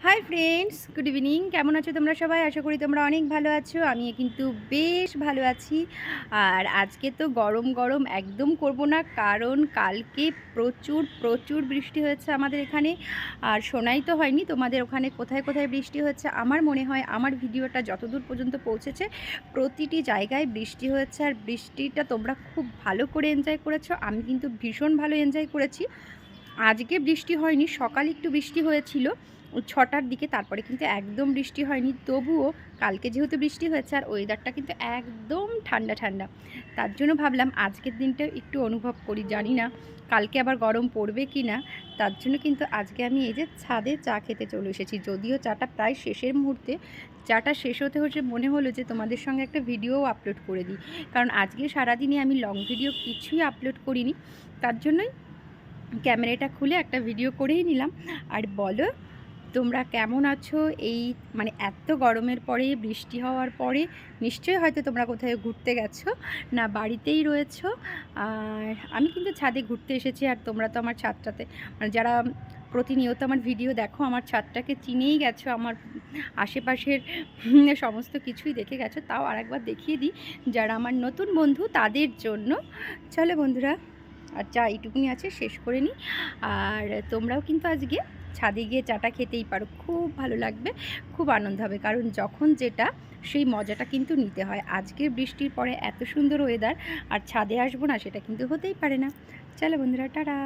Hi friends, good evening. কেমন আছো তোমরা সবাই? আশা করি তোমরা অনেক ভালো আছো। আমি কিন্তু বেশ ভালো আছি। আর আজকে তো গরম গরম একদম করব না, কারণ কালকে প্রচুর প্রচুর বৃষ্টি হয়েছে আমাদের এখানে। আর শোনাই তো হয়নি তোমাদের ওখানে কোথায় কোথায় বৃষ্টি হচ্ছে। আমার মনে হয় আমার ভিডিওটা যতদূর পর্যন্ত পৌঁছেছে প্রতিটি জায়গায় বৃষ্টি হয়েছে। আর বৃষ্টিটা তোমরা খুব ভালো করে এনজয় করেছো, আমি কিন্তু ভীষণ ভালো এনজয় করেছি। আজকে বৃষ্টি হয়নি, সকালে একটু বৃষ্টি হয়েছিল 6টার দিকে, তারপরে কিন্তু একদম বৃষ্টি হয়নি। তবুও কালকে যেহেতু বৃষ্টি হয়েছে আর ওয়েদারটা কিন্তু একদম ঠান্ডা ঠান্ডা, তার জন্য ভাবলাম আজকের দিনটা একটু অনুভব করি। জানি না কালকে আবার গরম পড়বে কি না, তার জন্য কিন্তু আজকে আমি এই যে ছাদে চা খেতে চলে এসেছি। যদিও চাটা প্রায় শেষের মুহূর্তে, চাটা শেষ হতে হচ্ছে মনে হলো যে তোমাদের সঙ্গে একটা ভিডিও আপলোড করে দিই, কারণ আজকে সারাদিনে আমি লং ভিডিও কিছুই আপলোড করিনি। তার জন্যই ক্যামেরাটা খুলে একটা ভিডিও করেই নিলাম। আর বলো তোমরা কেমন আছো? এই মানে এত গরমের পরে, বৃষ্টি হওয়ার পরে নিশ্চয়ই হয়তো তোমরা কোথাও ঘুরতে গেছো, না বাড়িতেই রয়েছো। আর আমি কিন্তু ছাদে ঘুরতে এসেছি। আর তোমরা তো আমার ছাদটাতে, মানে যারা প্রতিনিয়ত আমার ভিডিও দেখো, আমার ছাদটাকে চিনেই গেছো, আমার আশেপাশের সমস্ত কিছুই দেখে গেছো। তাও আরেকবার দেখিয়ে দিই যারা আমার নতুন বন্ধু তাদের জন্য। চলো বন্ধুরা, আর চা এইটুকুনি আছে, শেষ করে নিই। আর তোমরাও কিন্তু আজকে ছাদে গিয়ে চাটা খেতেই পারো, খুব ভালো লাগবে, খুব আনন্দ হবে। কারণ যখন যেটা, সেই মজাটা কিন্তু নিতে হয়। আজকের বৃষ্টির পরে এত সুন্দর ওয়েদার, আর ছাদে আসবো না সেটা কিন্তু হতেই পারে না। চলো বন্ধুরা, টাটা।